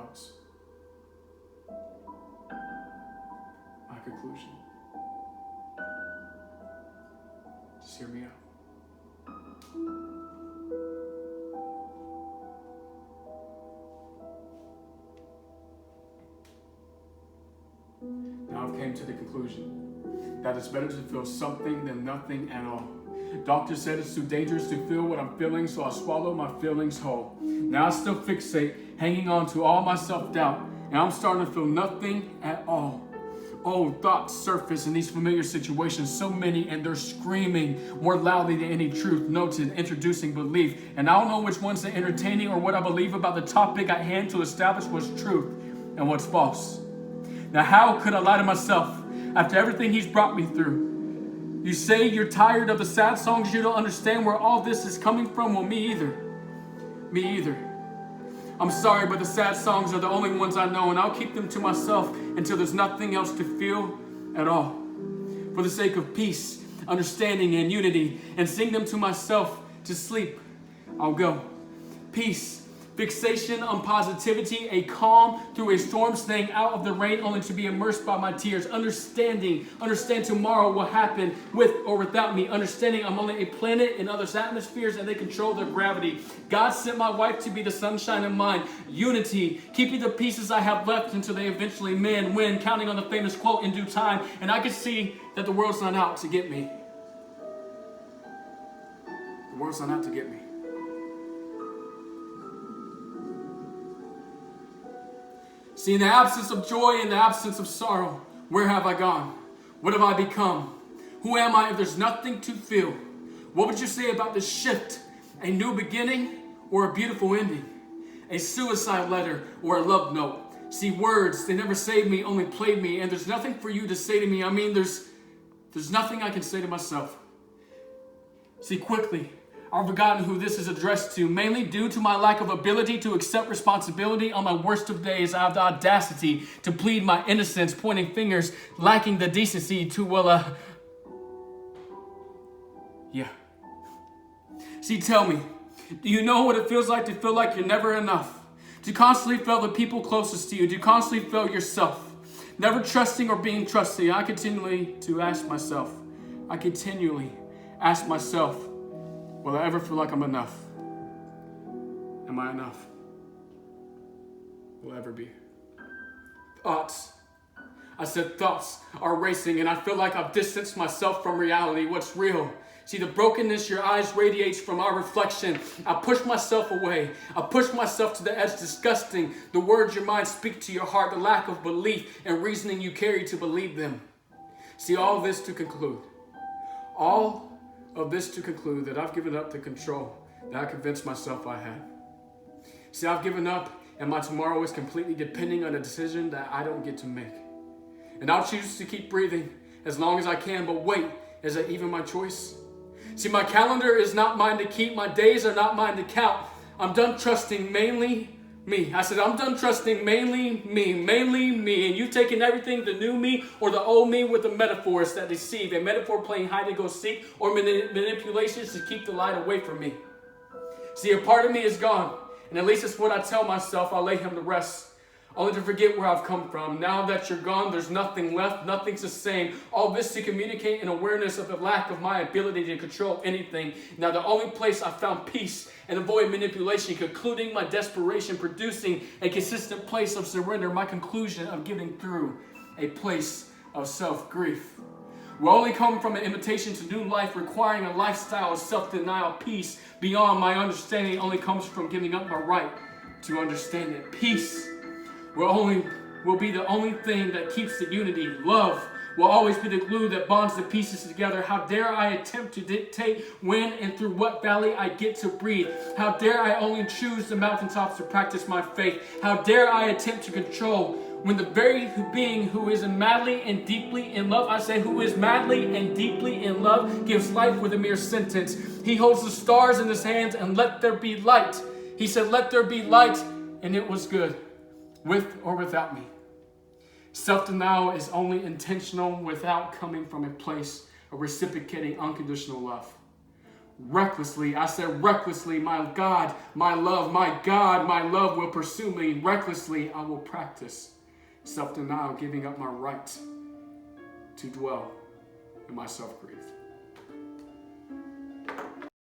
thoughts. My conclusion. Just hear me out. Now I've came to the conclusion that it's better to feel something than nothing at all. Doctor said it's too dangerous to feel what I'm feeling, so I swallow my feelings whole. Now I still fixate, hanging on to all my self-doubt, and I'm starting to feel nothing at all. Old thoughts surface in these familiar situations, so many, and they're screaming more loudly than any truth noted, introducing belief. And I don't know which one's entertaining or what I believe about the topic at hand to establish what's truth and what's false. Now, how could I lie to myself after everything he's brought me through? You say you're tired of the sad songs, you don't understand where all this is coming from. Well, me either. Me either. I'm sorry, but the sad songs are the only ones I know, and I'll keep them to myself until there's nothing else to feel at all. For the sake of peace, understanding, and unity, and sing them to myself to sleep, I'll go. Peace. Fixation on positivity, a calm through a storm, staying out of the rain only to be immersed by my tears. Understand tomorrow will happen with or without me. Understanding I'm only a planet in others' atmospheres and they control their gravity. God sent my wife to be the sunshine of mine. Unity, keeping the pieces I have left until they eventually mend. When counting on the famous quote in due time, and I can see that the world's not out to get me. The world's not out to get me. See, in the absence of joy, in the absence of sorrow, where have I gone? What have I become? Who am I if there's nothing to feel? What would you say about this shift? A new beginning or a beautiful ending? A suicide letter or a love note? See, words, they never saved me, only played me, and there's nothing for you to say to me. I mean, there's nothing I can say to myself. See, quickly, I've forgotten who this is addressed to, mainly due to my lack of ability to accept responsibility. On my worst of days, I have the audacity to plead my innocence, pointing fingers, lacking the decency to, yeah. See, tell me, do you know what it feels like to feel like you're never enough? To constantly fail the people closest to you, to constantly fail yourself, never trusting or being trusted. I continually ask myself, will I ever feel like I'm enough? Am I enough? Will I ever be? Thoughts. I said thoughts are racing, and I feel like I've distanced myself from reality. What's real? See, the brokenness your eyes radiates from our reflection. I push myself away. I push myself to the edge, disgusting. The words your mind speak to your heart, the lack of belief and reasoning you carry to believe them. See, all this to conclude. That I've given up the control that I convinced myself I had. See, I've given up, and my tomorrow is completely depending on a decision that I don't get to make. And I'll choose to keep breathing as long as I can, but wait, is that even my choice? See, my calendar is not mine to keep. My days are not mine to count. I'm done trusting mainly me. I said, I'm done trusting mainly me. And you've taken everything, the new me or the old me, with the metaphors that deceive. A metaphor playing hide and go seek or manipulations to keep the light away from me. See, a part of me is gone. And at least it's what I tell myself. I'll lay him to rest, only to forget where I've come from. Now that you're gone, there's nothing left. Nothing's the same. All this to communicate an awareness of the lack of my ability to control anything. Now the only place I found peace and avoid manipulation, concluding my desperation, producing a consistent place of surrender, my conclusion of giving through a place of self-grief. Will only come from an invitation to new life, requiring a lifestyle of self-denial. Peace beyond my understanding only comes from giving up my right to understand it. Peace will be the only thing that keeps the unity. Love will always be the glue that bonds the pieces together. How dare I attempt to dictate when and through what valley I get to breathe? How dare I only choose the mountaintops to practice my faith? How dare I attempt to control when the very being who is madly and deeply in love, I say who is madly and deeply in love, gives life with a mere sentence. He holds the stars in his hands and let there be light. He said, let there be light, and it was good, with or without me. Self-denial is only intentional without coming from a place of reciprocating unconditional love. recklessly. I said recklessly. My God, my love will pursue me. Recklessly, I will practice self-denial, giving up my right to dwell in my self-grief.